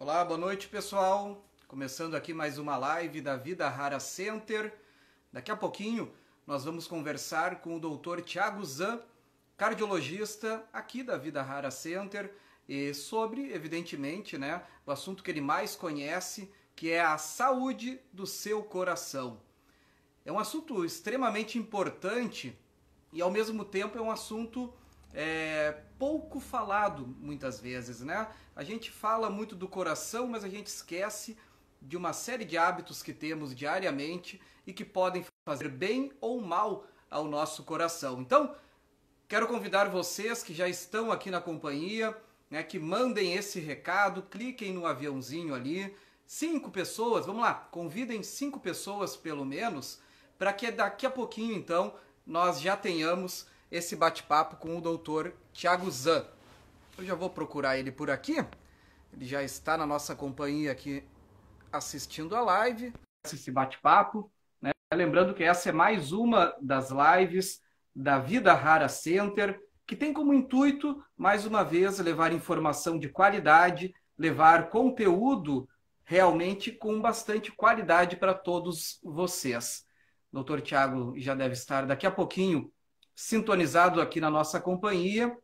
Olá, boa noite pessoal. Começando aqui mais uma live da Vida Rara Center. Daqui a pouquinho nós vamos conversar com o Dr. Thiago Zan, cardiologista aqui da Vida Rara Center, e sobre, evidentemente, o assunto que ele mais conhece, que é a saúde do seu coração. É um assunto extremamente importante e ao mesmo tempo é um assunto pouco falado muitas vezes, né? A gente fala muito do coração, mas a gente esquece de uma série de hábitos que temos diariamente e que podem fazer bem ou mal ao nosso coração. Então, quero convidar vocês que já estão aqui na companhia, que mandem esse recado, cliquem no aviãozinho ali. 5 pessoas, vamos lá, convidem 5 pessoas pelo menos, para que daqui a pouquinho, então, nós já tenhamos esse bate-papo com o Dr. Thiago Zan. Eu já vou procurar ele por aqui. Ele já está na nossa companhia aqui assistindo a live, esse bate-papo, né? Lembrando que essa é mais uma das lives da Vida Rara Center, que tem como intuito, mais uma vez, levar informação de qualidade, levar conteúdo realmente com bastante qualidade para todos vocês. O Dr. Thiago já deve estar daqui a pouquinho sintonizado aqui na nossa companhia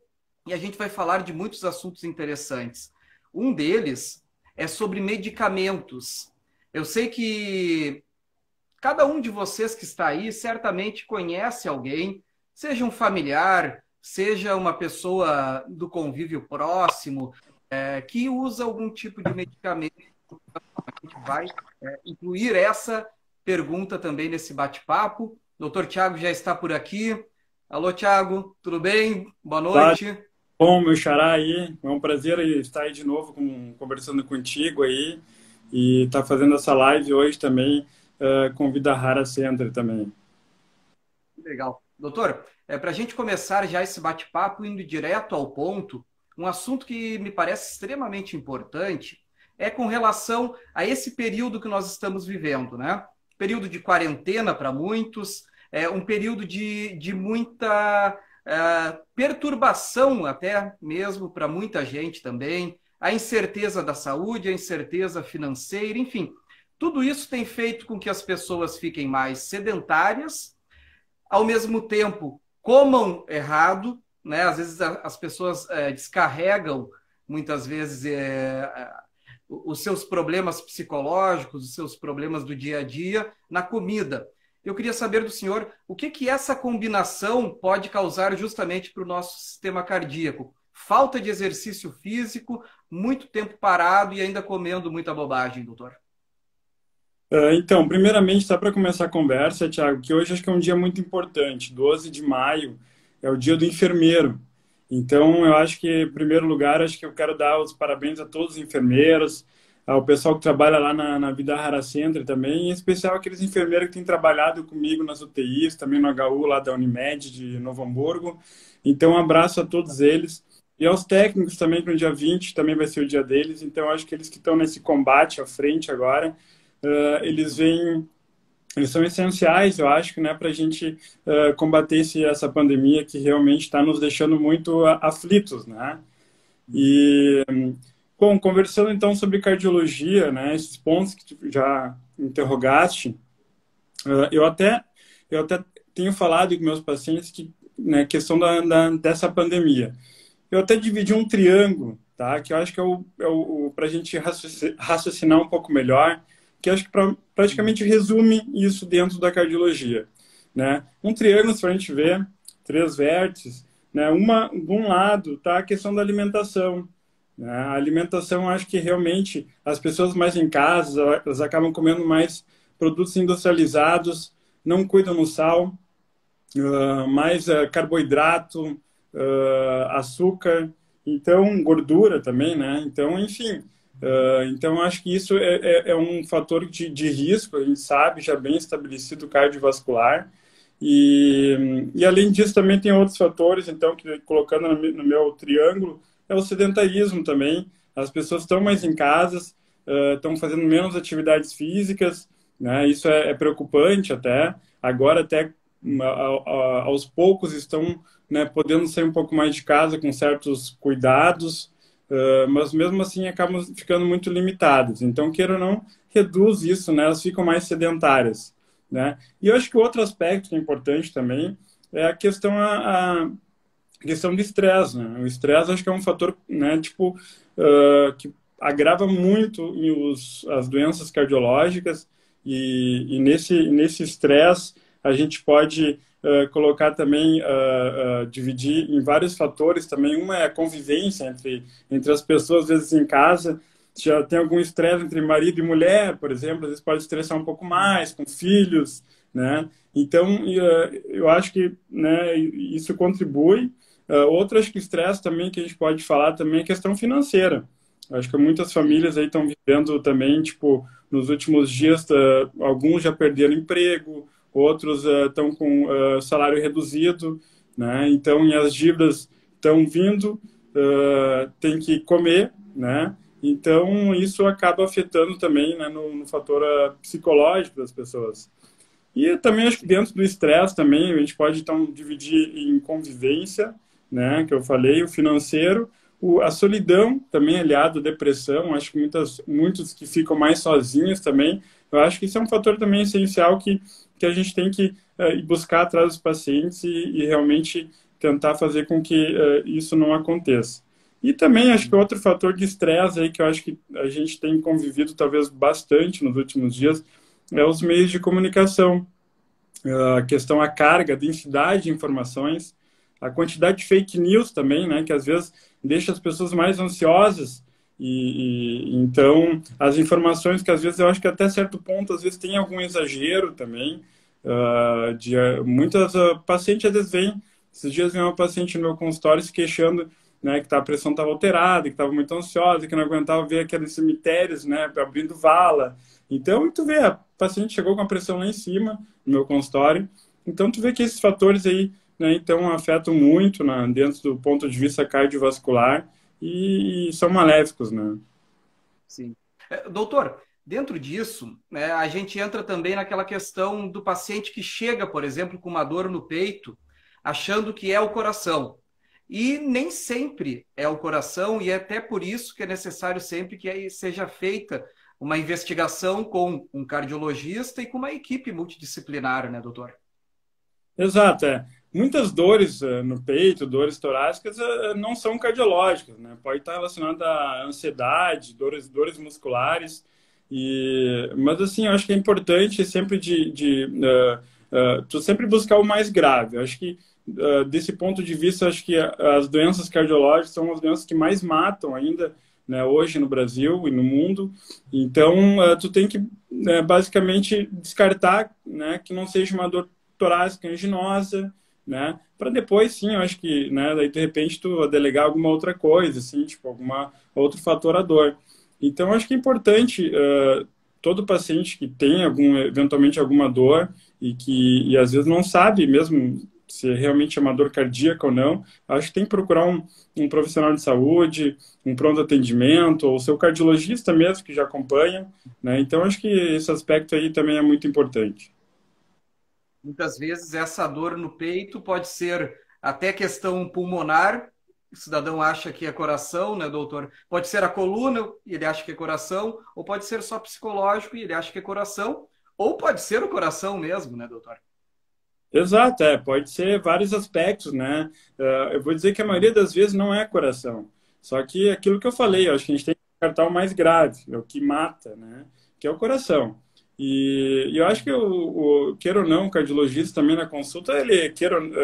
e a gente vai falar de muitos assuntos interessantes. Um deles é sobre medicamentos. Eu sei que cada um de vocês que está aí certamente conhece alguém, seja um familiar, seja uma pessoa do convívio próximo, que usa algum tipo de medicamento. A gente vai incluir essa pergunta também nesse bate-papo. O Dr. Thiago já está por aqui. Alô, Thiago, tudo bem? Boa noite. Bom, meu xará aí, é um prazer estar aí de novo conversando contigo aí e estar fazendo essa live hoje também com Vida Rara Center também. Legal. Doutor, para a gente começar já esse bate-papo indo direto ao ponto, um assunto que me parece extremamente importante é com relação a esse período que nós estamos vivendo, né? Período de quarentena para muitos, um período de muita perturbação até mesmo para muita gente também, a incerteza da saúde, a incerteza financeira, enfim, tudo isso tem feito com que as pessoas fiquem mais sedentárias, ao mesmo tempo comam errado, né? Às vezes as pessoas descarregam muitas vezes os seus problemas psicológicos, os seus problemas do dia a dia na comida. Eu queria saber do senhor o que essa combinação pode causar justamente para o nosso sistema cardíaco. Falta de exercício físico, muito tempo parado e ainda comendo muita bobagem, doutor. Então, primeiramente, só para começar a conversa, Thiago, que hoje acho que é um dia muito importante. 12 de maio é o dia do enfermeiro. Então, eu acho que, em primeiro lugar, acho que eu quero dar os parabéns a todos os enfermeiros, ao pessoal que trabalha lá na Vida Rara Center também, em especial aqueles enfermeiros que têm trabalhado comigo nas UTIs, também no HU lá da Unimed de Novo Hamburgo. Então, um abraço a todos eles. E aos técnicos também, que no dia 20 também vai ser o dia deles. Então, acho que eles que estão nesse combate à frente agora, eles são essenciais, eu acho, né, para a gente combater essa pandemia que realmente está nos deixando muito aflitos, né? E... Bom, conversando então sobre cardiologia, né, esses pontos que tu já interrogaste, eu até tenho falado com meus pacientes que, né, questão dessa pandemia. Eu até dividi um triângulo, tá, que eu acho que para a gente raciocinar um pouco melhor, que eu acho que praticamente resume isso dentro da cardiologia, né? Um triângulo, se a gente ver, 3 vértices, né, de um lado tá a questão da alimentação. A alimentação, acho que realmente as pessoas mais em casa, elas acabam comendo mais produtos industrializados, não cuidam no sal, mais carboidrato, açúcar, então gordura também, né? Então, enfim, então acho que isso é um fator de risco, a gente sabe, já bem estabelecido cardiovascular. E além disso também tem outros fatores, então, que colocando no meu triângulo, é o sedentarismo também. As pessoas estão mais em casa, estão fazendo menos atividades físicas, né? Isso é preocupante até. Agora até aos poucos estão, né, podendo sair um pouco mais de casa com certos cuidados. mas mesmo assim acabam ficando muito limitadas. Então, queira ou não, reduz isso, né? Elas ficam mais sedentárias, né? E eu acho que outro aspecto que é importante também é a questão a questão do estresse, né? O estresse acho que é um fator, né, tipo, que agrava muito as doenças cardiológicas e nesse estresse a gente pode colocar também, dividir em vários fatores também. Uma é a convivência entre as pessoas, às vezes em casa, já tem algum estresse entre marido e mulher, por exemplo, às vezes pode estressar um pouco mais com filhos, né? Então, eu acho que, né, isso contribui. Outro, acho que estresse também que a gente pode falar também é a questão financeira. Acho que muitas Sim. famílias aí estão vivendo também, tipo, nos últimos dias, alguns já perderam emprego, outros estão com salário reduzido, né? Então, e as dívidas estão vindo, tem que comer, né? Então, isso acaba afetando também, né, no fator psicológico das pessoas. E também acho que Sim. dentro do estresse também a gente pode então dividir em convivência, né, que eu falei, o financeiro, a solidão também aliado à depressão. Acho que muitos que ficam mais sozinhos também. Eu acho que isso é um fator também essencial que a gente tem que ir buscar atrás dos pacientes e realmente tentar fazer com que isso não aconteça. E também acho que Sim. outro fator de estresse aí que eu acho que a gente tem convivido talvez bastante nos últimos dias é os meios de comunicação, a questão, a carga, a densidade de informações, a quantidade de fake news também, né, que às vezes deixa as pessoas mais ansiosas então as informações que às vezes eu acho que até certo ponto às vezes tem algum exagero também, muitas pacientes às vezes vêm, esses dias vem uma paciente no meu consultório se queixando, né, que a pressão estava alterada, que estava muito ansiosa, que não aguentava ver aqueles cemitérios, né, abrindo vala. Então, tu vê, a paciente chegou com a pressão lá em cima, no meu consultório. Então, tu vê que esses fatores aí, né, então, afetam muito dentro do ponto de vista cardiovascular e são maléficos, né? Sim. Doutor, dentro disso, né, a gente entra também naquela questão do paciente que chega, por exemplo, com uma dor no peito, achando que é o coração. E nem sempre é o coração, e é até por isso que é necessário sempre que aí seja feita uma investigação com um cardiologista e com uma equipe multidisciplinar, né, doutor? Exato, é. Muitas dores no peito, dores torácicas, não são cardiológicas, né? Pode estar relacionada à ansiedade, dores musculares. Mas assim, eu acho que é importante sempre tu sempre buscar o mais grave. Eu acho que desse ponto de vista, acho que as doenças cardiológicas são as doenças que mais matam ainda, né, hoje no Brasil e no mundo. Então, tu tem que basicamente descartar, né, que não seja uma dor torácica anginosa, né? Para depois, sim, eu acho que, né, daí de repente tu delegar alguma outra coisa, assim, tipo alguma outro fator a dor. Então, acho que é importante todo paciente que tem eventualmente alguma dor e às vezes não sabe mesmo se realmente é uma dor cardíaca ou não, acho que tem que procurar um profissional de saúde, um pronto atendimento, ou seu cardiologista mesmo que já acompanha, né? Então, acho que esse aspecto aí também é muito importante. Muitas vezes essa dor no peito pode ser até questão pulmonar, o cidadão acha que é coração, né, doutor? Pode ser a coluna e ele acha que é coração, ou pode ser só psicológico e ele acha que é coração, ou pode ser o coração mesmo, né, doutor? Exato, pode ser vários aspectos, né? Eu vou dizer que a maioria das vezes não é coração. Só que aquilo que eu falei, eu acho que a gente tem que descartar o mais grave, é o que mata, né? Que é o coração. E eu acho que queira ou não, o cardiologista também na consulta,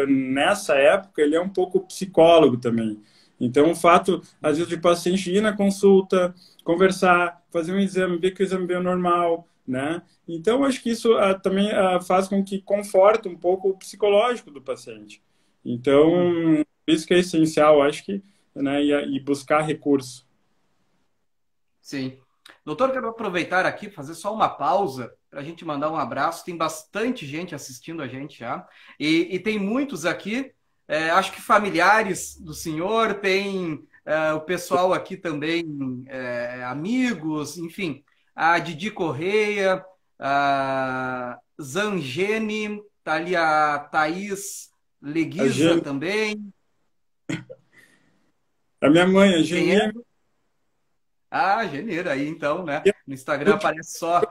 nessa época, ele é um pouco psicólogo também. Então, o fato, às vezes, de paciente ir na consulta, conversar, fazer um exame, ver que o exame veio normal, né? Então, acho que isso também faz com que conforte um pouco o psicológico do paciente. Sim, Então, isso que é essencial, acho que, né, e buscar recurso. sim. Doutor, quero aproveitar aqui, fazer só uma pausa para a gente mandar um abraço. Tem bastante gente assistindo a gente já. E tem muitos aqui, acho que familiares do senhor, tem o pessoal aqui também, amigos, enfim. A Didi Correia, a Zangene, tá ali a Thaís A, Leguiza Gen, também. a minha mãe, a Quem é? Geni, Ah, janeiro aí então, né? No Instagram aparece só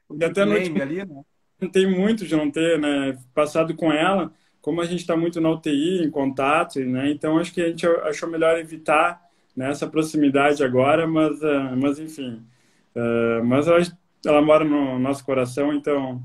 o E até nickname ali, né? não tem muito de não ter, né, passado com ela, como a gente está muito na UTI, em contato, né, então acho que a gente achou melhor evitar, né, essa proximidade agora, mas enfim, mas ela mora no nosso coração, então.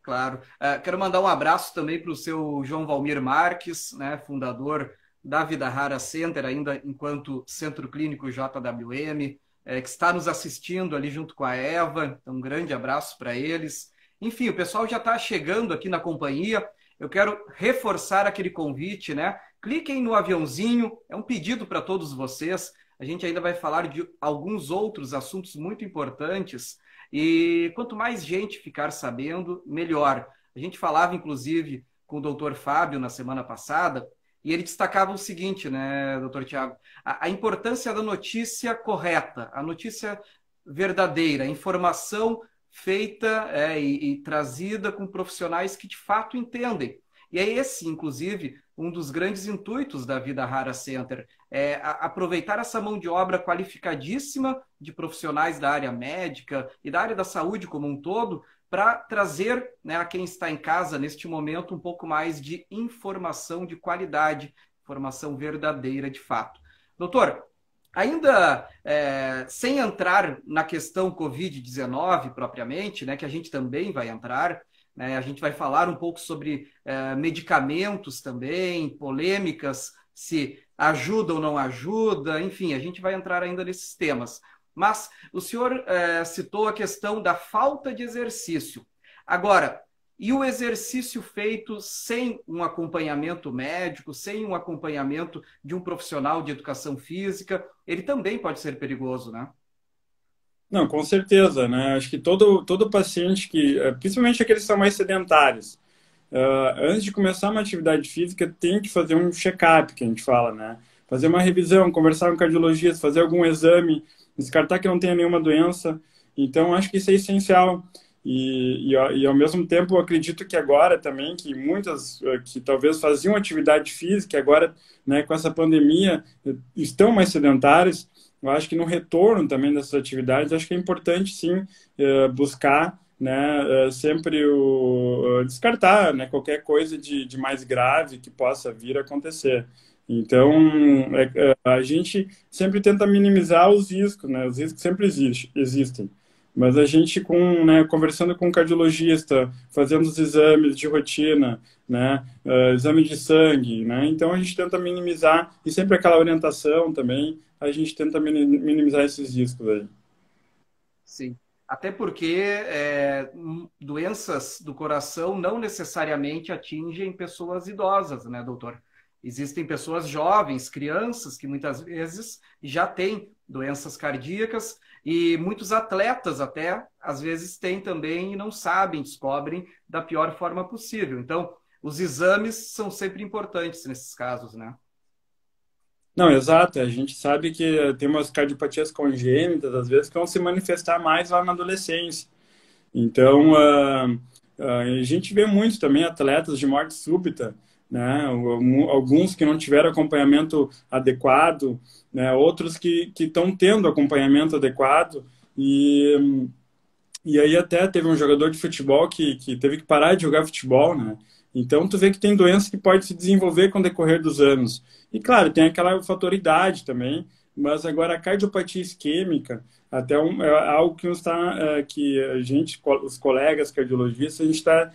Claro. Quero mandar um abraço também para o seu João Valmir Marques, né, fundador da Vida Rara Center, ainda enquanto Centro Clínico JWM, que está nos assistindo ali junto com a Eva. Então, um grande abraço para eles. Enfim, o pessoal já está chegando aqui na companhia. Eu quero reforçar aquele convite, né? Cliquem no aviãozinho, é um pedido para todos vocês. A gente ainda vai falar de alguns outros assuntos muito importantes e quanto mais gente ficar sabendo, melhor. A gente falava, inclusive, com o doutor Fábio na semana passada, e ele destacava o seguinte, né, doutor Tiago? A importância da notícia correta, a notícia verdadeira, a informação feita e trazida com profissionais que de fato entendem. E é esse, inclusive, um dos grandes intuitos da Vida Rara Center, aproveitar essa mão de obra qualificadíssima de profissionais da área médica e da área da saúde como um todo, para trazer, né, a quem está em casa neste momento um pouco mais de informação de qualidade, informação verdadeira de fato. Doutor, ainda sem entrar na questão Covid-19 propriamente, né, que a gente também vai entrar, né, a gente vai falar um pouco sobre medicamentos também, polêmicas, se ajuda ou não ajuda, enfim, a gente vai entrar ainda nesses temas. Mas o senhor citou a questão da falta de exercício. Agora, e o exercício feito sem um acompanhamento médico, sem um acompanhamento de um profissional de educação física, ele também pode ser perigoso, né? Não, com certeza, né? Acho que todo paciente que, principalmente aqueles que são mais sedentários, antes de começar uma atividade física, tem que fazer um check-up, que a gente fala, né? Fazer uma revisão, conversar com o cardiologista, fazer algum exame, descartar que não tenha nenhuma doença. Então, acho que isso é essencial. E ao mesmo tempo, eu acredito que agora também, que muitas que talvez faziam atividade física, agora, né, com essa pandemia, estão mais sedentárias. Eu acho que no retorno também dessas atividades, acho que é importante, sim, buscar, né, sempre descartar, né, qualquer coisa de mais grave que possa vir a acontecer. Então, a gente sempre tenta minimizar os riscos, né? Os riscos sempre existem. Mas a gente, né, conversando com o cardiologista, fazendo os exames de rotina, né, exame de sangue, né? Então, a gente tenta minimizar, e sempre aquela orientação também, a gente tenta minimizar esses riscos aí. Sim. Até porque doenças do coração não necessariamente atingem pessoas idosas, né, doutor? Existem pessoas jovens, crianças, que muitas vezes já têm doenças cardíacas e muitos atletas até, às vezes, têm também e não sabem, descobrem da pior forma possível. Então, os exames são sempre importantes nesses casos, né? Não, exato. A gente sabe que tem umas cardiopatias congênitas, às vezes, que vão se manifestar mais lá na adolescência. Então, a gente vê muito também atletas de morte súbita, né? Alguns que não tiveram acompanhamento adequado, né? Outros que estão tendo acompanhamento adequado. E aí até teve um jogador de futebol que teve que parar de jogar futebol, né? Então tu vê que tem doença que pode se desenvolver com o decorrer dos anos. E claro, tem aquela fator idade também, mas agora a cardiopatia isquêmica, até é algo que está, que a gente, os colegas cardiologistas, a gente está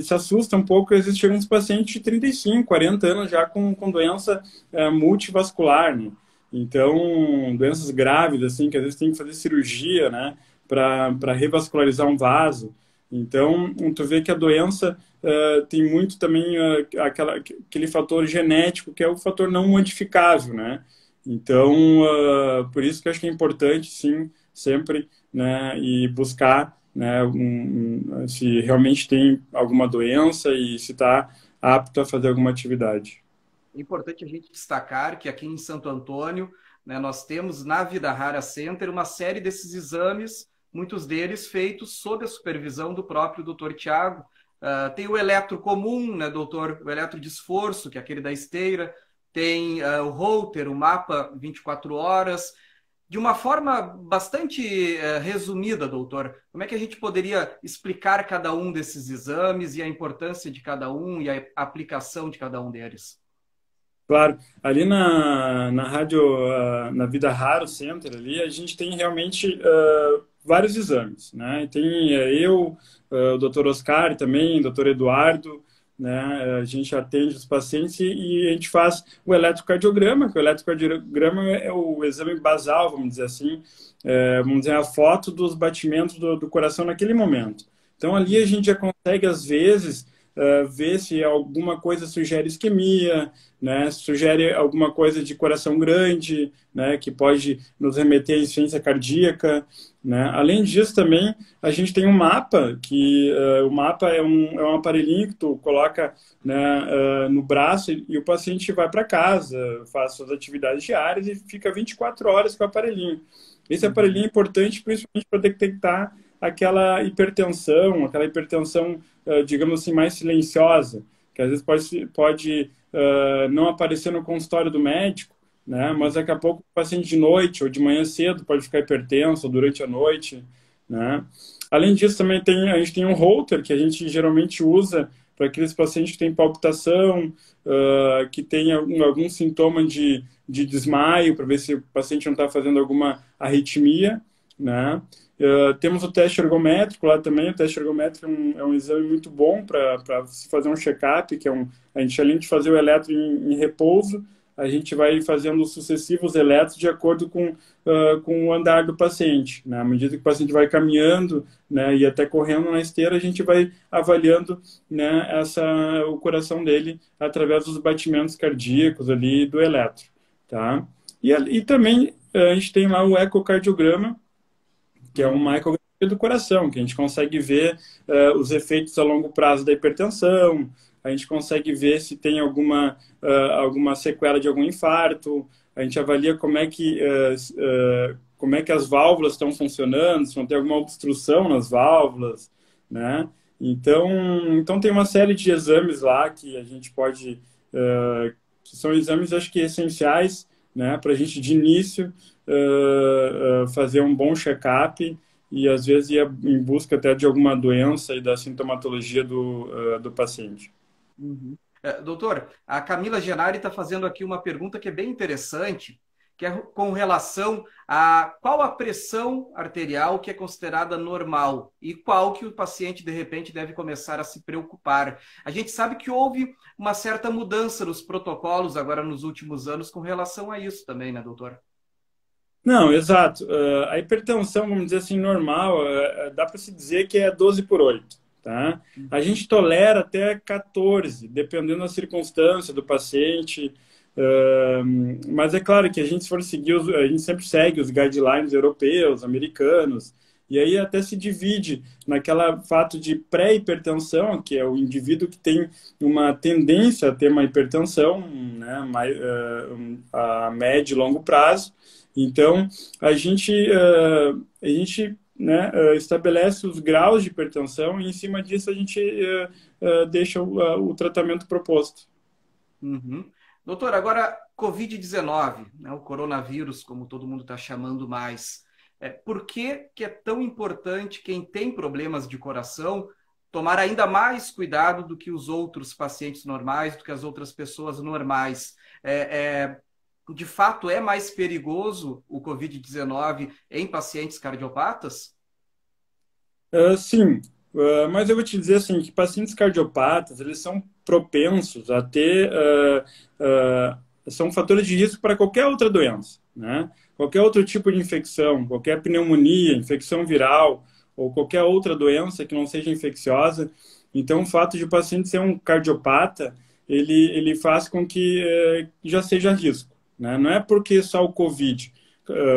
se assusta um pouco, existem alguns pacientes de 35, 40 anos já com doença multivascular, né? Então, doenças graves, assim, que às vezes tem que fazer cirurgia, né? Para revascularizar um vaso. Então, tu vê que a doença tem muito também aquele fator genético, que é o fator não modificável, né? Então, por isso que eu acho que é importante, sim, sempre, né, e buscar, né, se realmente tem alguma doença e se está apto a fazer alguma atividade. É importante a gente destacar que aqui em Santo Antônio, né, nós temos na Vida Rara Center uma série desses exames, muitos deles feitos sob a supervisão do próprio Dr. Tiago. Tem o eletro comum, né, doutor? O eletro de esforço, que é aquele da esteira. tem o Holter, o mapa 24 horas. De uma forma bastante resumida, doutor, como é que a gente poderia explicar cada um desses exames e a importância de cada um e a aplicação de cada um deles? Claro, ali na rádio, na Vida Raro Center, ali, a gente tem realmente vários exames, né? Tem eu, o doutor Oscar também, o doutor Eduardo, né? A gente atende os pacientes e a gente faz o eletrocardiograma, que o eletrocardiograma é o exame basal, vamos dizer assim, vamos dizer, a foto dos batimentos do coração naquele momento. Então, ali a gente já consegue, às vezes, ver se alguma coisa sugere isquemia, né? Sugere alguma coisa de coração grande, né? Que pode nos remeter à insuficiência cardíaca, né? Além disso, também a gente tem um mapa, que o mapa é um aparelhinho que tu coloca, né, no braço e o paciente vai para casa, faz suas atividades diárias e fica 24 horas com o aparelhinho. Esse aparelhinho é importante principalmente para detectar aquela hipertensão, digamos assim, mais silenciosa, que às vezes pode não aparecer no consultório do médico, né? Mas daqui a pouco o paciente de noite ou de manhã cedo pode ficar hipertenso ou durante a noite, né? Além disso, também a gente tem um Holter, que a gente geralmente usa para aqueles pacientes que têm palpitação, que tem algum sintoma de desmaio, para ver se o paciente não está fazendo alguma arritmia, né? Temos o teste ergométrico lá também. O teste ergométrico é um exame muito bom para se fazer um check-up, que a gente, além de fazer o eletro em repouso, a gente vai fazendo os sucessivos eletros de acordo com o andar do paciente, né? À medida que o paciente vai caminhando, né, e até correndo na esteira, a gente vai avaliando, né, o coração dele através dos batimentos cardíacos ali do eletro, tá? E também a gente tem lá o ecocardiograma, que é uma ecografia do coração, que a gente consegue ver os efeitos a longo prazo da hipertensão, a gente consegue ver se tem alguma sequela de algum infarto, a gente avalia como é que as válvulas estão funcionando, se não tem alguma obstrução nas válvulas, né? Então tem uma série de exames lá que a gente pode, que são exames, acho que essenciais, né, para a gente de início fazer um bom check-up e às vezes ir em busca até de alguma doença e da sintomatologia do paciente. Uhum. Doutor, a Camila Genari está fazendo aqui uma pergunta que é bem interessante, que é com relação a qual a pressão arterial que é considerada normal e qual que o paciente, de repente, deve começar a se preocupar. A gente sabe que houve uma certa mudança nos protocolos agora nos últimos anos com relação a isso também, né, doutor? Não, exato. A hipertensão, vamos dizer assim, normal, dá para se dizer que é 12/8, tá? A gente tolera até 14, dependendo da circunstância do paciente. Mas é claro que a gente, se for seguir, a gente sempre segue os guidelines europeus, americanos, e aí até se divide naquela fato de pré-hipertensão, que é o indivíduo que tem uma tendência a ter uma hipertensão, né, a médio e longo prazo. Então, a gente, né, estabelece os graus de hipertensão e, em cima disso, a gente deixa o tratamento proposto. Uhum. Doutor, agora Covid-19, né, o coronavírus, como todo mundo está chamando mais. Por que é tão importante quem tem problemas de coração tomar ainda mais cuidado do que os outros pacientes normais, do que as outras pessoas normais? De fato, é mais perigoso o Covid-19 em pacientes cardiopatas? Sim, mas eu vou te dizer assim, que pacientes cardiopatas, eles são propensos a ter, são fatores de risco para qualquer outra doença, né? Qualquer outro tipo de infecção, qualquer pneumonia, infecção viral, ou qualquer outra doença que não seja infecciosa. Então, o fato de o paciente ser um cardiopata, ele faz com que já seja risco, né? Não é porque só o COVID.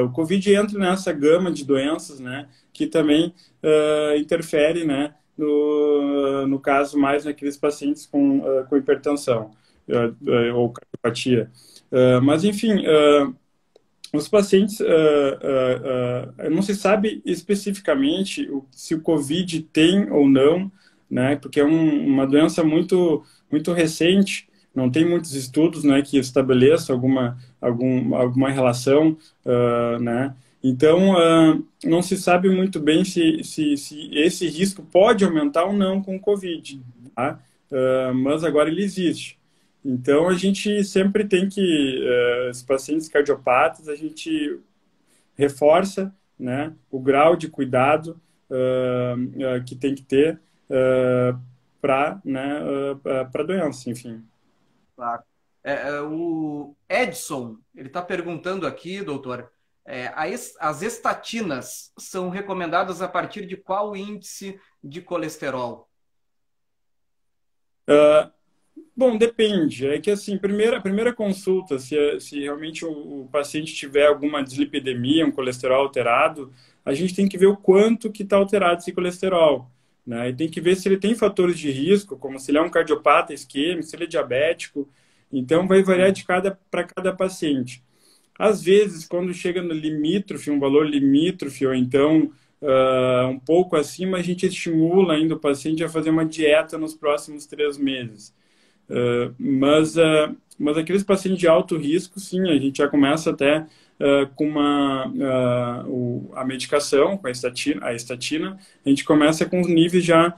O COVID entra nessa gama de doenças, né, que também interfere, né, no caso mais naqueles pacientes com hipertensão ou cardiopatia. Mas, enfim, os pacientes, não se sabe especificamente se o COVID tem ou não, né, porque é uma doença muito, muito recente, não tem muitos estudos, né, que estabeleçam alguma relação, né? Então, não se sabe muito bem se esse risco pode aumentar ou não com o Covid, tá? Mas agora ele existe. Então, a gente sempre tem que, os pacientes cardiopatas, a gente reforça, né, o grau de cuidado que tem que ter para, né, para a doença, enfim. Claro. O Edson, ele está perguntando aqui, doutor, as estatinas são recomendadas a partir de qual índice de colesterol? Bom, depende. É que assim, a primeira consulta, se realmente o paciente tiver alguma dislipidemia, um colesterol alterado, a gente tem que ver o quanto que está alterado esse colesterol, né? E tem que ver se ele tem fatores de risco, como se ele é um cardiopata isquêmico, se ele é diabético. Então, vai variar de para cada paciente. Às vezes, quando chega no limítrofe, um valor limítrofe, ou então um pouco acima, a gente estimula ainda o paciente a fazer uma dieta nos próximos 3 meses. Mas aqueles pacientes de alto risco, sim, a gente já começa até com a medicação, com a estatina, a gente começa com os níveis já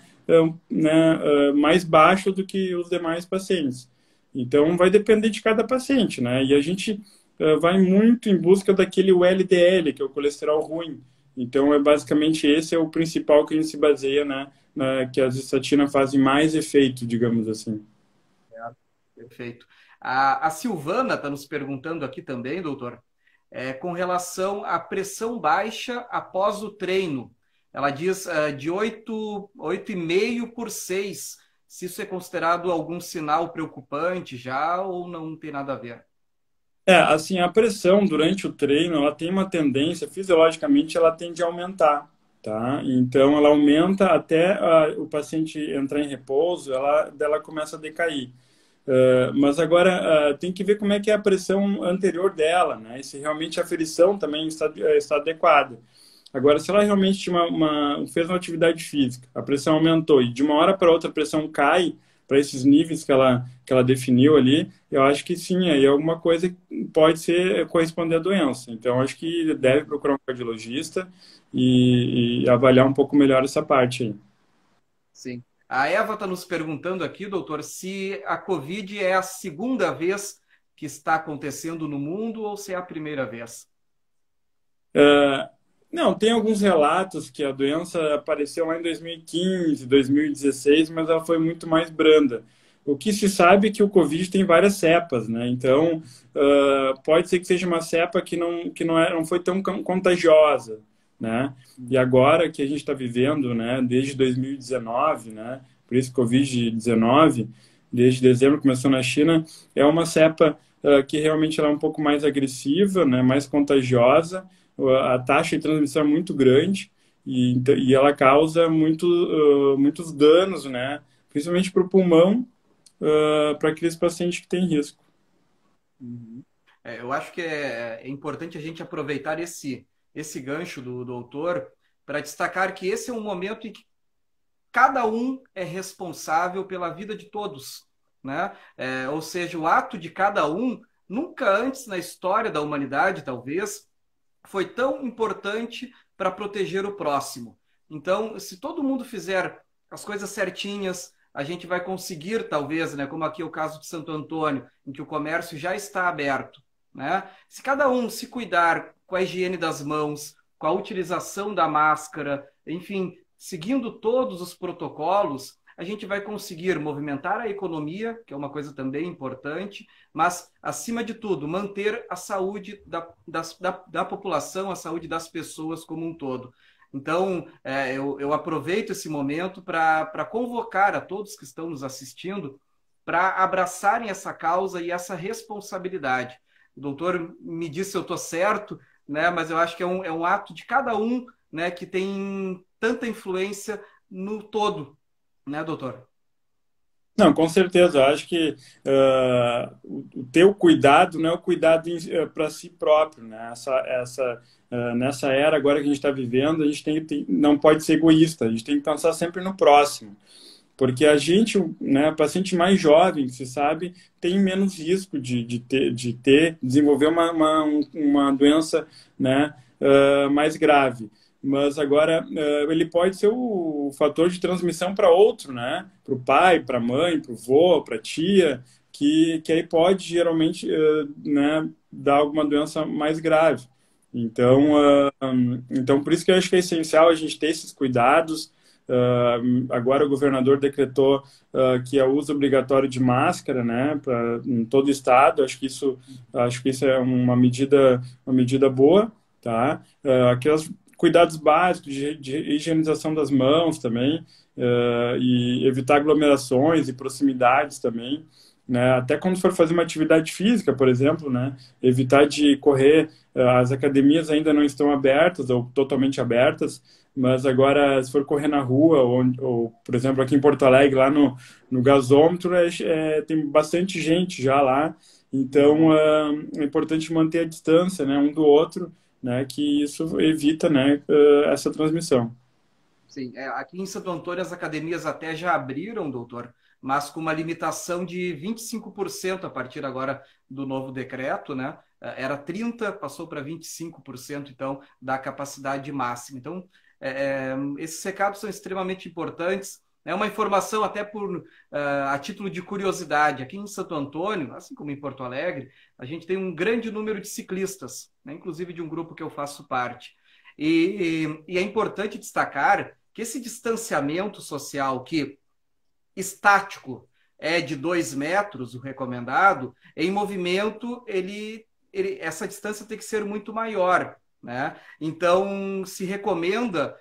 né, mais baixos do que os demais pacientes. Então, vai depender de cada paciente, né? E a gente vai muito em busca daquele LDL, que é o colesterol ruim. Então, basicamente esse é o principal que a gente se baseia, né, que as estatinas fazem mais efeito, digamos assim. Perfeito. A Silvana está nos perguntando aqui também, doutor, com relação à pressão baixa após o treino. Ela diz de 8,5 por 6. Se isso é considerado algum sinal preocupante já ou não tem nada a ver? Assim, a pressão durante o treino, ela tem uma tendência, fisiologicamente, ela tende a aumentar, tá? Então, ela aumenta até o paciente entrar em repouso, dela começa a decair. Mas agora tem que ver como é que é a pressão anterior dela, né? E se realmente a aferição também está adequada. Agora, se ela realmente fez uma atividade física, a pressão aumentou e de uma hora para outra a pressão cai para esses níveis que ela definiu ali, eu acho que sim, aí alguma coisa pode corresponder à doença. Então, acho que deve procurar um cardiologista e avaliar um pouco melhor essa parte aí. Sim. A Eva está nos perguntando aqui, doutor, se a Covid é a segunda vez que está acontecendo no mundo ou se é a primeira vez. Não, tem alguns relatos que a doença apareceu lá em 2015, 2016, mas ela foi muito mais branda. O que se sabe é que o Covid tem várias cepas, né? Então, pode ser que seja uma cepa que não foi tão contagiosa, né? E agora que a gente está vivendo, né, desde 2019, né? Por isso Covid-19, desde dezembro começou na China, é uma cepa que realmente ela é um pouco mais agressiva, né? Mais contagiosa, a taxa de transmissão é muito grande e ela causa muitos danos, né? Principalmente para o pulmão, para aqueles pacientes que têm risco. Uhum. Eu acho que é importante a gente aproveitar esse gancho do doutor para destacar que esse é um momento em que cada um é responsável pela vida de todos, né? Ou seja, o ato de cada um, nunca antes na história da humanidade, talvez, foi tão importante para proteger o próximo. Então, se todo mundo fizer as coisas certinhas, a gente vai conseguir, talvez, né, como aqui é o caso de Santo Antônio, em que o comércio já está aberto, né? Se cada um se cuidar com a higiene das mãos, com a utilização da máscara, enfim, seguindo todos os protocolos, a gente vai conseguir movimentar a economia, que é uma coisa também importante, mas, acima de tudo, manter a saúde da população, a saúde das pessoas como um todo. Então, eu aproveito esse momento para convocar a todos que estão nos assistindo para abraçarem essa causa e essa responsabilidade. O doutor me disse se eu estou certo, né, mas eu acho que é um ato de cada um, né, que tem tanta influência no todo, né, doutor? Não, com certeza. Eu acho que o teu cuidado não é o cuidado para si próprio, né? Nessa era agora que a gente está vivendo, a gente não pode ser egoísta. A gente tem que pensar sempre no próximo. porque a gente, né, paciente mais jovem, se sabe, tem menos risco desenvolver uma doença, né, mais grave. Mas agora ele pode ser o fator de transmissão para outro, né? Para o pai, para a mãe, para o vô, para a tia, que aí pode geralmente né, dar alguma doença mais grave. Então, então, por isso que eu acho que é essencial a gente ter esses cuidados. Agora o governador decretou que é o uso obrigatório de máscara, né, em todo o estado. Acho que isso é uma medida boa, tá? Aqueles cuidados básicos de higienização das mãos também, e evitar aglomerações e proximidades também, né? Até quando for fazer uma atividade física, por exemplo, né? Evitar de correr. As academias ainda não estão abertas ou totalmente abertas, mas agora, se for correr na rua, ou por exemplo, aqui em Porto Alegre, lá no gasômetro, tem bastante gente já lá. Então, é importante manter a distância, né, um do outro, né, que isso evita, né, essa transmissão. Sim, aqui em Santo Antônio as academias até já abriram, doutor, mas com uma limitação de 25% a partir agora do novo decreto, né? Era 30%, passou para 25%, então, da capacidade máxima. Então, esses recados são extremamente importantes. É uma informação até a título de curiosidade. Aqui em Santo Antônio, assim como em Porto Alegre, a gente tem um grande número de ciclistas, né? Inclusive de um grupo que eu faço parte. E é importante destacar que esse distanciamento social que estático é de 2 metros, o recomendado, em movimento, essa distância tem que ser muito maior, né? Então, se recomenda,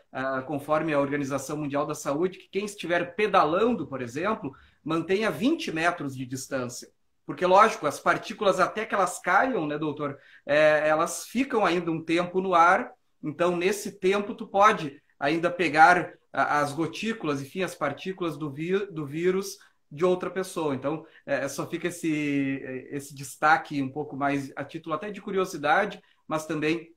conforme a Organização Mundial da Saúde, que quem estiver pedalando, por exemplo, mantenha 20 metros de distância. Porque, lógico, as partículas, até que elas caiam, né, doutor, elas ficam ainda um tempo no ar, então, nesse tempo, tu pode ainda pegar as gotículas, enfim, as partículas do vírus de outra pessoa. Então, só fica esse destaque um pouco mais a título até de curiosidade, mas também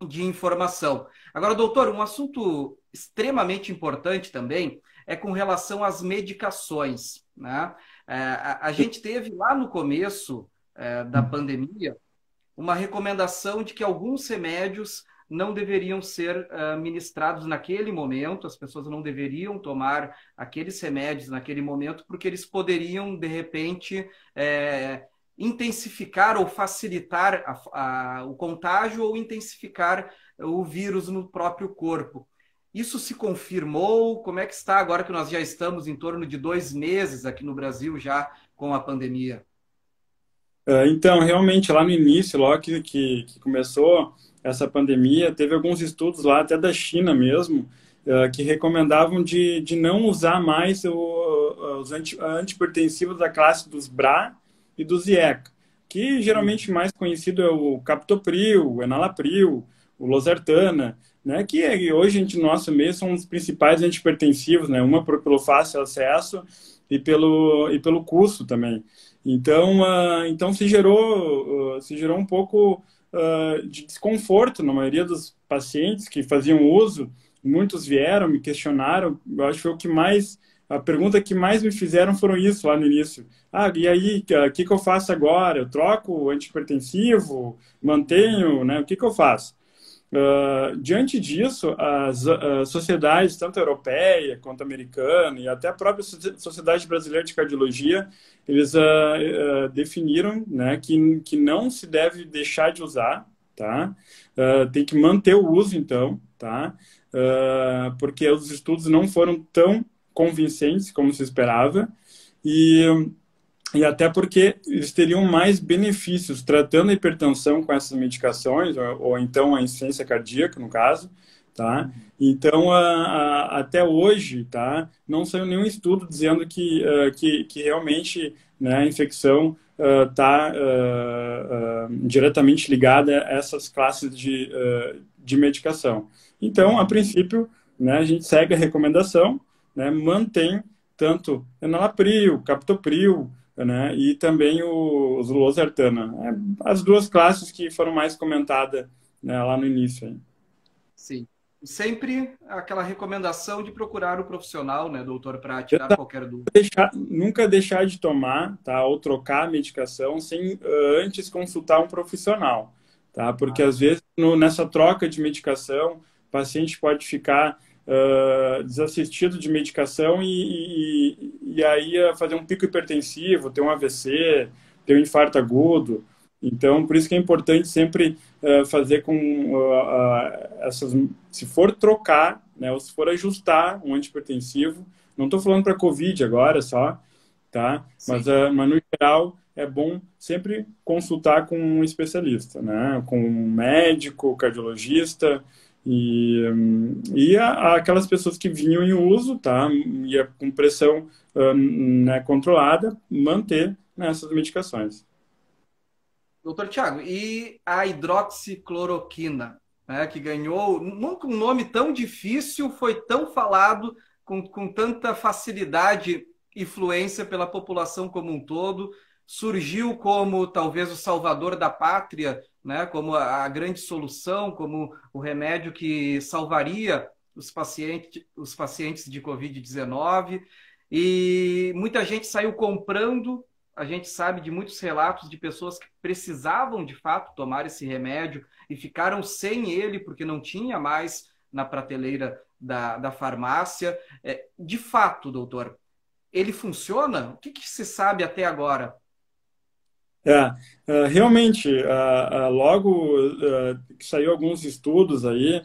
de informação. Agora, doutor, um assunto extremamente importante também é com relação às medicações, né? A gente teve lá no começo da pandemia uma recomendação de que alguns remédios não deveriam ser ministrados naquele momento, as pessoas não deveriam tomar aqueles remédios naquele momento, porque eles poderiam, de repente, intensificar ou facilitar o contágio ou intensificar o vírus no próprio corpo. Isso se confirmou? Como é que está agora que nós já estamos em torno de 2 meses aqui no Brasil já com a pandemia? Então, realmente, lá no início, logo que começou essa pandemia, teve alguns estudos lá, até da China mesmo, que recomendavam de não usar mais os antipertensivos da classe dos BRA e dos IECA, que geralmente mais conhecido é o captopril, o enalapril, o losartana, né, que hoje, no nosso meio, são os principais antipertensivos, né, uma pelo fácil acesso e pelo custo também. Então, então se gerou um pouco de desconforto na maioria dos pacientes que faziam uso. Muitos vieram, me questionaram. Eu acho que foi a pergunta que mais me fizeram foram isso lá no início. E aí, o que eu faço agora? Eu troco o antihipertensivo? Mantenho, né? O que eu faço? Diante disso, as sociedades, tanto a europeia quanto a americana e até a própria Sociedade Brasileira de Cardiologia, eles definiram, né, que não se deve deixar de usar, tá? Tem que manter o uso, então, tá? Porque os estudos não foram tão convincentes como se esperava e até porque eles teriam mais benefícios tratando a hipertensão com essas medicações, ou então a insuficiência cardíaca, no caso, tá? Então, até hoje, tá? Não saiu nenhum estudo dizendo que realmente, né, a infecção está diretamente ligada a essas classes de medicação. Então, a princípio, né, a gente segue a recomendação, né, mantém tanto enalapril, captopril, né, e também os losartana. As duas classes que foram mais comentadas, né, lá no início. Aí. Sim. Sempre aquela recomendação de procurar o profissional, né, doutor, para tirar qualquer dúvida. Nunca deixar de tomar, tá? Ou trocar a medicação sem antes consultar um profissional, tá? Porque Ah, às vezes nessa troca de medicação, o paciente pode ficar desassistido de medicação e aí fazer um pico hipertensivo, ter um AVC, ter um infarto agudo. Então, por isso que é importante sempre fazer com essas, se for trocar, né, ou se for ajustar um antihipertensivo, não estou falando para COVID agora só, tá? sim. Mas no geral é bom sempre consultar com um especialista, né? Com um médico, cardiologista aquelas pessoas que vinham em uso, tá? E com pressão né, controlada, manter nessas medicações. Doutor Tiago, e a hidroxicloroquina, né, que ganhou, nunca um nome tão difícil foi tão falado com tanta facilidade e fluência pela população como um todo, surgiu como talvez o salvador da pátria, né, como a grande solução, como o remédio que salvaria os pacientes de Covid-19, e muita gente saiu comprando. A gente sabe de muitos relatos de pessoas que precisavam de fato tomar esse remédio e ficaram sem ele porque não tinha mais na prateleira da farmácia. De fato, doutor, ele funciona? O que se sabe até agora? Realmente, logo que saiu alguns estudos aí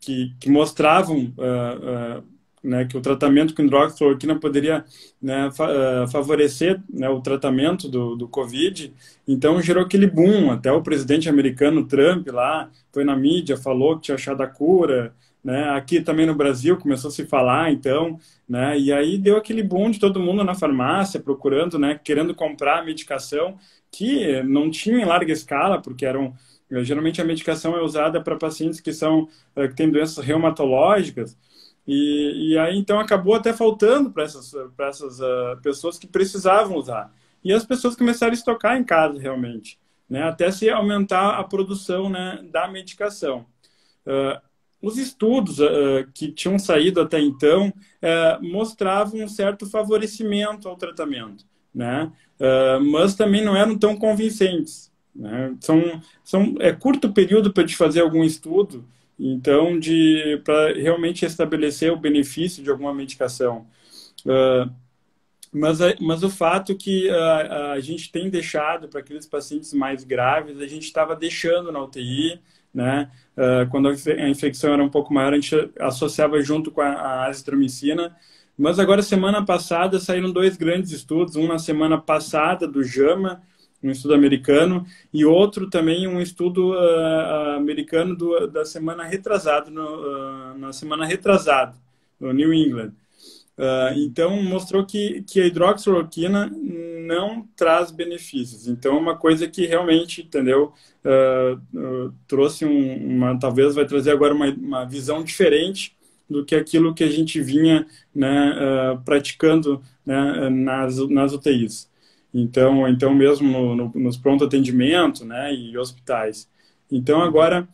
que mostravam né, que o tratamento com hidroxicloroquina poderia né, favorecer né, o tratamento do Covid. Então gerou aquele boom. Até o presidente americano Trump lá foi na mídia, falou que tinha achado a cura. Né? Aqui também no Brasil começou a se falar, então, né? E aí deu aquele boom de todo mundo na farmácia procurando, né? Querendo comprar a medicação que não tinha em larga escala, porque geralmente a medicação é usada para pacientes que têm doenças reumatológicas. E aí, então, acabou até faltando para essas pessoas que precisavam usar. E as pessoas começaram a estocar em casa, realmente, né? Até se aumentar a produção, né, da medicação. Uh, os estudos que tinham saído até então mostravam um certo favorecimento ao tratamento, né? Mas também não eram tão convincentes, né? É curto período para te fazer algum estudo, então, para realmente estabelecer o benefício de alguma medicação. Uh, mas o fato que a gente tem deixado para aqueles pacientes mais graves, a gente estava deixando na UTI, né? Quando a infecção era um pouco maior, a gente associava junto com a azitromicina. Mas agora, semana passada, saíram dois grandes estudos, um na semana passada do JAMA, um estudo americano, e outro também um estudo americano da semana retrasada, na semana retrasada, no New England. Então, mostrou que a hidroxicloroquina não traz benefícios. Então, é uma coisa que realmente, entendeu, trouxe talvez vai trazer agora uma visão diferente do que aquilo que a gente vinha né, praticando né, nas UTIs. Então mesmo nos pronto atendimento né, e hospitais. Então, agora,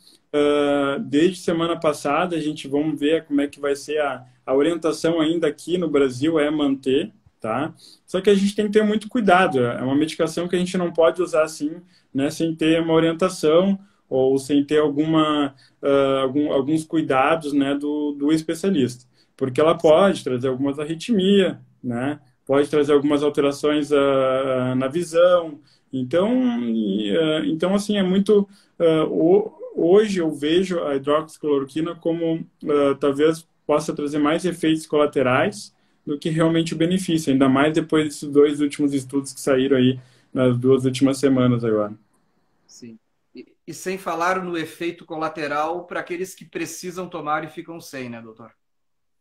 desde semana passada, a gente vamos ver como é que vai ser a orientação ainda aqui no Brasil é manter, tá? Só que a gente tem que ter muito cuidado. É uma medicação que a gente não pode usar assim, né, sem ter uma orientação ou sem ter alguns cuidados, né, do especialista. Porque ela pode trazer algumas arritmia, né? Pode trazer algumas alterações na visão. Então assim, é muito... hoje eu vejo a hidroxicloroquina como talvez possa trazer mais efeitos colaterais do que realmente o benefício, ainda mais depois desses dois últimos estudos que saíram aí nas duas últimas semanas agora. Sim. E sem falar no efeito colateral para aqueles que precisam tomar e ficam sem, né, doutor?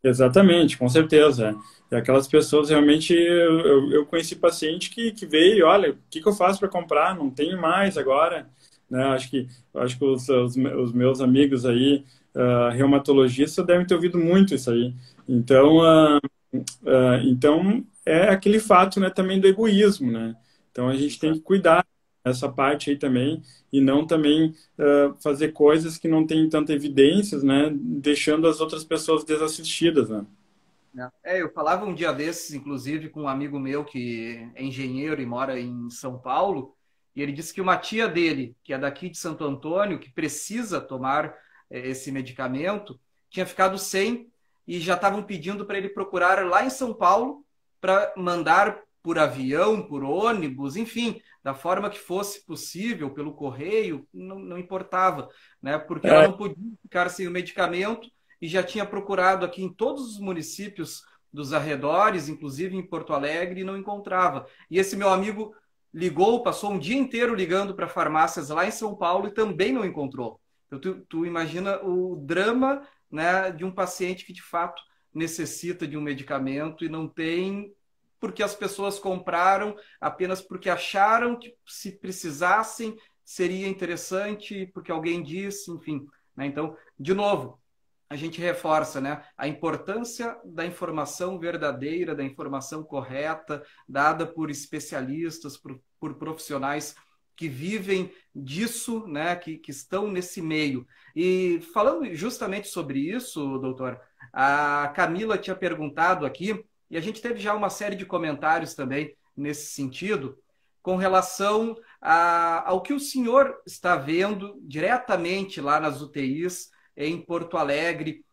Exatamente, com certeza. E aquelas pessoas realmente, eu conheci paciente que veio, olha, o que eu faço para comprar? Não tenho mais agora. Né? Acho que os meus amigos aí, reumatologistas, devem ter ouvido muito isso aí. Então é aquele fato, né, também do egoísmo, né? Então a gente tem que cuidar. essa parte aí também, e não também fazer coisas que não têm tanta evidências, né? Deixando as outras pessoas desassistidas, né? Né? Eu falava um dia desses, inclusive, com um amigo meu que é engenheiro e mora em São Paulo, e ele disse que uma tia dele, que é daqui de Santo Antônio, que precisa tomar esse medicamento, tinha ficado sem e já estavam pedindo para ele procurar lá em São Paulo para mandar por avião, por ônibus, enfim, da forma que fosse possível, pelo correio, não importava, né? Porque ela É, não podia ficar sem o medicamento e já tinha procurado aqui em todos os municípios dos arredores, inclusive em Porto Alegre, e não encontrava. E esse meu amigo ligou, passou um dia inteiro ligando para farmácias lá em São Paulo e também não encontrou. Então, tu imagina o drama, né, de um paciente que de fato necessita de um medicamento e não tem, porque as pessoas compraram apenas porque acharam que se precisassem seria interessante, porque alguém disse, enfim. Né? Então, de novo, a gente reforça, né, a importância da informação verdadeira, da informação correta, dada por especialistas, por profissionais que vivem disso, né, que estão nesse meio. E falando justamente sobre isso, doutor, a Camila tinha perguntado aqui, e a gente teve já uma série de comentários também nesse sentido, com relação ao que o senhor está vendo diretamente lá nas UTIs, em Porto Alegre,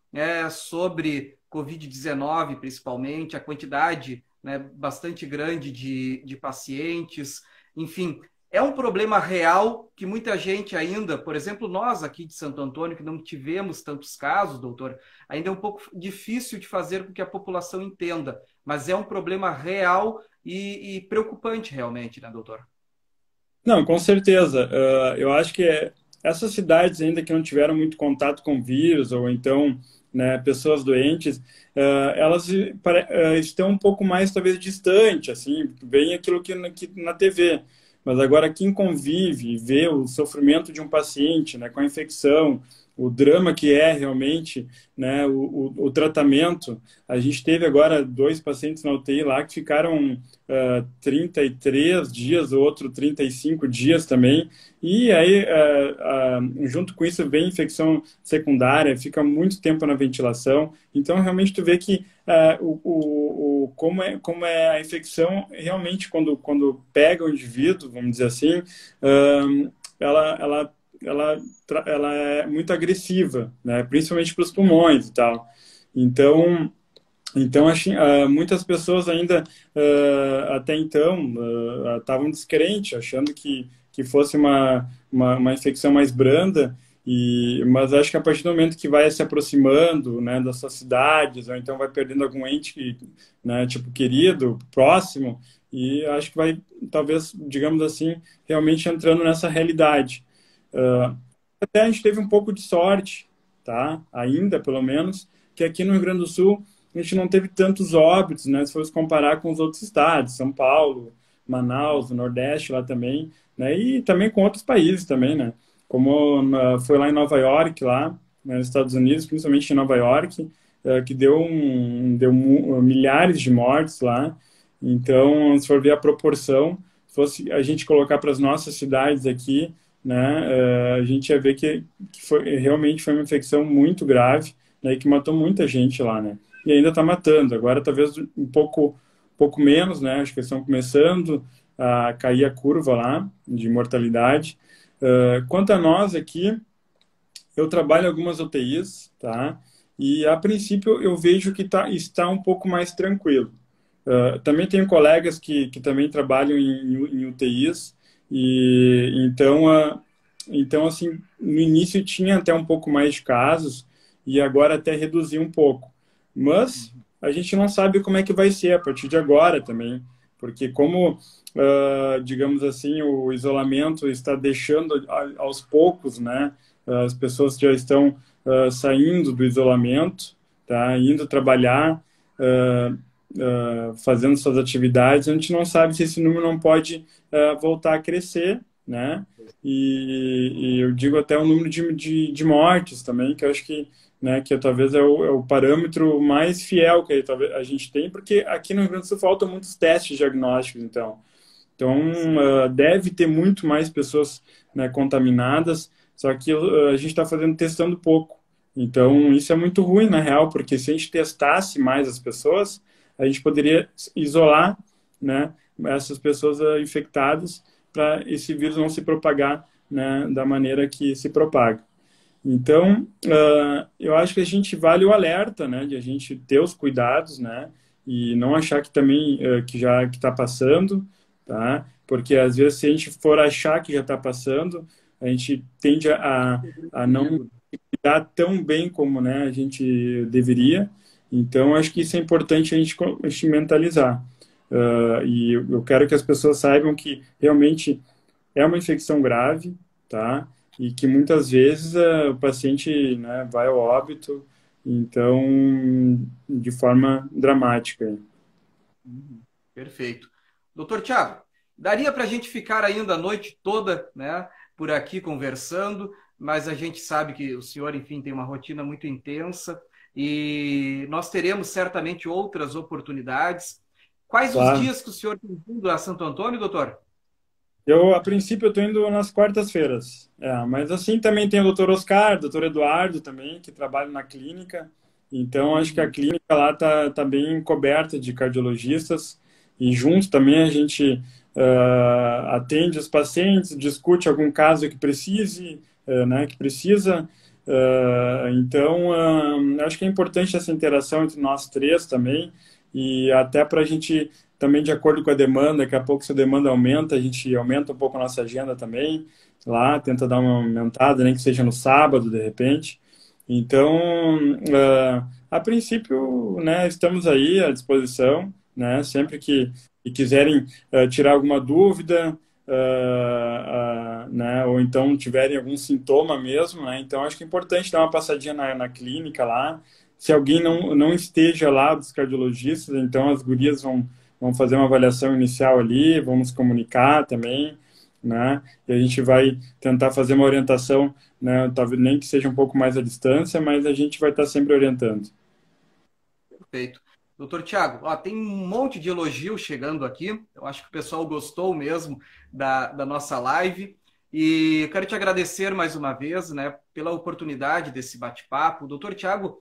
sobre Covid-19, principalmente, a quantidade, né, bastante grande de pacientes. Enfim, é um problema real que muita gente ainda, por exemplo, nós aqui de Santo Antônio, que não tivemos tantos casos, doutor, ainda é um pouco difícil de fazer com que a população entenda, mas é um problema real e preocupante realmente, né, doutor? não, com certeza. Eu acho que essas cidades ainda que não tiveram muito contato com vírus ou então, né, pessoas doentes, elas estão um pouco mais talvez distante, assim, bem aquilo que na TV. Mas agora quem convive e vê o sofrimento de um paciente, né, com a infecção, o drama que é realmente, né, o tratamento. A gente teve agora 2 pacientes na UTI lá que ficaram 33 dias, o outro 35 dias também. E aí, junto com isso, vem infecção secundária, fica muito tempo na ventilação. Então, realmente, tu vê que como é a infecção, realmente, quando pega o indivíduo, vamos dizer assim, ela, ela, ela é muito agressiva, né? Principalmente para os pulmões e tal. Então, muitas pessoas ainda, até então, estavam descrentes, achando que fosse uma infecção mais branda, mas acho que a partir do momento que vai se aproximando, né, das suas cidades, ou então vai perdendo algum ente, né, tipo querido, próximo, e acho que vai, talvez, digamos assim, realmente entrando nessa realidade. Até a gente teve um pouco de sorte, tá? Ainda, pelo menos, que aqui no Rio Grande do Sul a gente não teve tantos óbitos, né? Se fosse comparar com os outros estados, São Paulo, Manaus, o Nordeste lá também, né? E também com outros países também, né? Como foi lá em Nova York, lá, né, nos Estados Unidos, principalmente em Nova York, que deu milhares de mortes lá. Então, se for ver a proporção, se fosse a gente colocar para as nossas cidades aqui, né, a gente ia ver realmente foi uma infecção muito grave, né, que matou muita gente lá, né? E ainda está matando. Agora talvez pouco menos, né? Acho que eles estão começando a cair a curva lá de mortalidade. Quanto a nós aqui, eu trabalho em algumas UTIs, tá? E a princípio eu vejo que está um pouco mais tranquilo. Também tenho colegas que também trabalham em UTIs e então assim no início tinha até um pouco mais de casos e agora até reduziu um pouco, mas a gente não sabe como é que vai ser a partir de agora também, porque como digamos assim o isolamento está deixando aos poucos, né, as pessoas já estão saindo do isolamento, tá, indo trabalhar, fazendo suas atividades, a gente não sabe se esse número não pode voltar a crescer, né? E eu digo até o número de mortes também, que eu acho que, né, que talvez é o parâmetro mais fiel que talvez a gente tem, porque aqui no Rio Grande do Sul faltam muitos testes diagnósticos, então. Então, deve ter muito mais pessoas, né, contaminadas, só que a gente está testando pouco. Então, isso é muito ruim, na real, porque se a gente testasse mais as pessoas, a gente poderia isolar, né, essas pessoas infectadas para esse vírus não se propagar, né, da maneira que se propaga. Então, eu acho que a gente vale o alerta, né, de a gente ter os cuidados, né, e não achar que também que já que está passando, tá? Porque às vezes se a gente for achar que já está passando, a gente tende a não cuidar tão bem como, né, a gente deveria. Então, acho que isso é importante a gente mentalizar. E eu quero que as pessoas saibam que realmente é uma infecção grave, tá? E que muitas vezes o paciente, né, vai ao óbito, então, de forma dramática. Perfeito. Doutor Tiago, daria para a gente ficar ainda a noite toda, né, por aqui conversando, mas a gente sabe que o senhor, enfim, tem uma rotina muito intensa e nós teremos certamente outras oportunidades. Quais os Claro. dias que o senhor tem vindo a Santo Antônio, doutor? A princípio, eu estou indo nas quartas-feiras. Mas assim também tem o doutor Oscar, doutor Eduardo também, que trabalham na clínica. Então, acho que a clínica lá tá bem coberta de cardiologistas. E junto também a gente atende os pacientes, discute algum caso que precise, né, que precisa. Então, acho que é importante essa interação entre nós três também. E até para a gente também de acordo com a demanda, daqui a pouco se a demanda aumenta, a gente aumenta um pouco a nossa agenda também, lá, tenta dar uma aumentada, nem que seja no sábado, de repente. Então, a princípio, né, estamos aí à disposição, né, sempre que quiserem tirar alguma dúvida, né, ou então tiverem algum sintoma mesmo, né, então acho que é importante dar uma passadinha na clínica lá. Se alguém não esteja lá dos cardiologistas, então as gurias vão fazer uma avaliação inicial ali, vamos se comunicar também, né? E a gente vai tentar fazer uma orientação, né? Talvez nem que seja um pouco mais à distância, mas a gente vai estar sempre orientando. Perfeito. Doutor Tiago, ó, tem um monte de elogio chegando aqui. Eu acho que o pessoal gostou mesmo da nossa live. E eu quero te agradecer mais uma vez, né, pela oportunidade desse bate-papo. O doutor Tiago,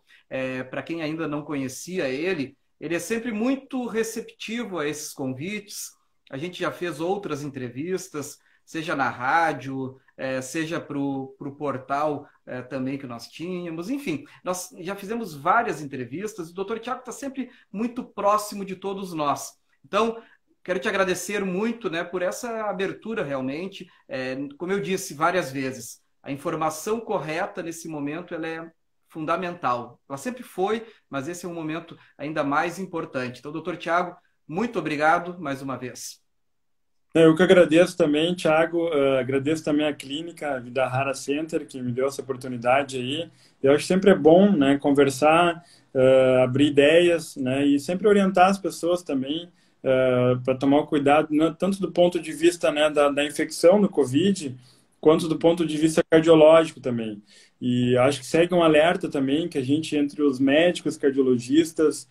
para quem ainda não conhecia ele é sempre muito receptivo a esses convites. A gente já fez outras entrevistas, seja na rádio, seja para o portal também que nós tínhamos. Enfim, nós já fizemos várias entrevistas. O doutor Tiago está sempre muito próximo de todos nós. Então, quero te agradecer muito, né, por essa abertura realmente. Como eu disse várias vezes, a informação correta nesse momento ela é fundamental. Ela sempre foi, mas esse é um momento ainda mais importante. Então, doutor Tiago, muito obrigado mais uma vez. Eu que agradeço também, Thiago, agradeço também a clínica a Vida Rara Center, que me deu essa oportunidade aí. Eu acho que sempre é bom, né, conversar, abrir ideias, né, e sempre orientar as pessoas também para tomar o cuidado, né, tanto do ponto de vista, né, da infecção do Covid, quanto do ponto de vista cardiológico também. E acho que segue um alerta também que a gente, entre os médicos cardiologistas,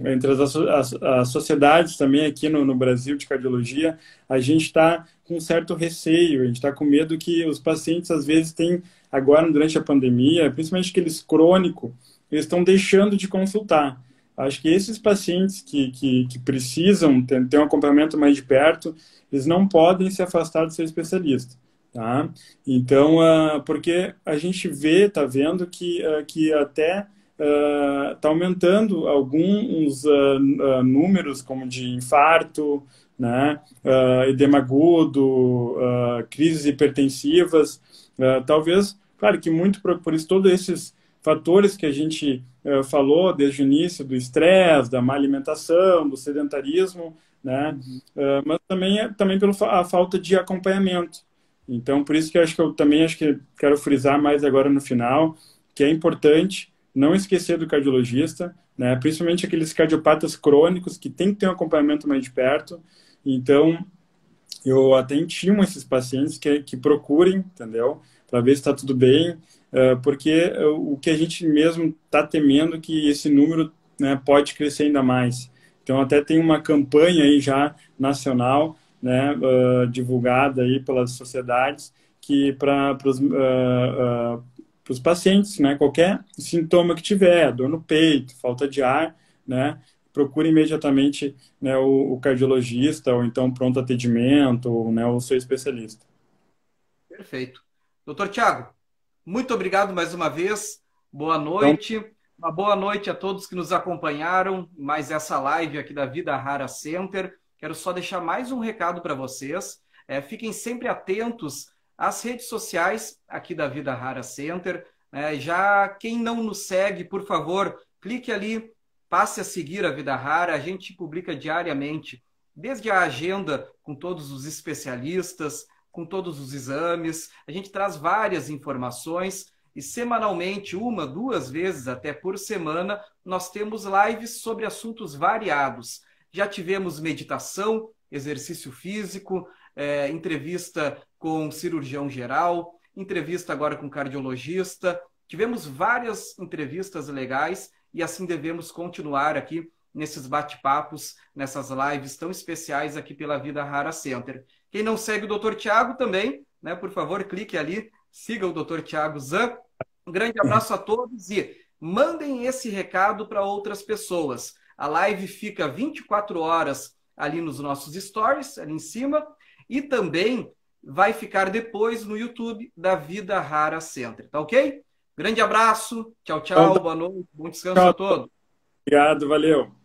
entre as sociedades também aqui no Brasil de cardiologia, a gente está com um certo receio, a gente está com medo que os pacientes às vezes têm, agora durante a pandemia, principalmente aqueles crônicos, eles estão deixando de consultar. Acho que esses pacientes que precisam ter um acompanhamento mais de perto, eles não podem se afastar do seu especialista. Tá? Então, porque a gente está vendo que até está aumentando alguns números, como de infarto, né? Edema agudo, crises hipertensivas. Talvez, claro que muito por isso, todos esses fatores que a gente falou desde o início, do estresse, da má alimentação, do sedentarismo, né? Mas também pela a falta de acompanhamento. Então, por isso que eu também acho que quero frisar mais agora no final, que é importante não esquecer do cardiologista, né? Principalmente aqueles cardiopatas crônicos que tem que ter um acompanhamento mais de perto. Então, eu até intimo esses pacientes que procurem, entendeu? Para ver se está tudo bem, porque o que a gente mesmo está temendo é que esse número, né, pode crescer ainda mais. Então, até tem uma campanha aí já nacional né, divulgada aí pelas sociedades, que para os pacientes, né, qualquer sintoma que tiver, dor no peito, falta de ar, né, procure imediatamente, né, o cardiologista ou então pronto atendimento, ou, né, o seu especialista. Perfeito. Doutor Tiago, muito obrigado mais uma vez. Boa Então, noite. Uma boa noite a todos que nos acompanharam. Mais essa live aqui da Vida Rara Center. Quero só deixar mais um recado para vocês. Fiquem sempre atentos às redes sociais aqui da Vida Rara Center. Já quem não nos segue, por favor, clique ali, passe a seguir a Vida Rara. A gente publica diariamente, desde a agenda com todos os especialistas, com todos os exames. A gente traz várias informações e semanalmente, uma, duas vezes até por semana, nós temos lives sobre assuntos variados. Já tivemos meditação, exercício físico, entrevista com cirurgião geral, entrevista agora com cardiologista. Tivemos várias entrevistas legais e assim devemos continuar aqui nesses bate-papos, nessas lives tão especiais aqui pela Vida Rara Center. Quem não segue o Dr. Tiago também, né, por favor, clique ali, siga o Dr. Tiago Zan. Um grande abraço a todos e mandem esse recado para outras pessoas. A live fica 24 horas ali nos nossos stories, ali em cima, e também vai ficar depois no YouTube da Vida Rara Center, tá ok? Grande abraço, tchau, então, tchau, boa noite, bom descanso a tchau, todos. obrigado, valeu.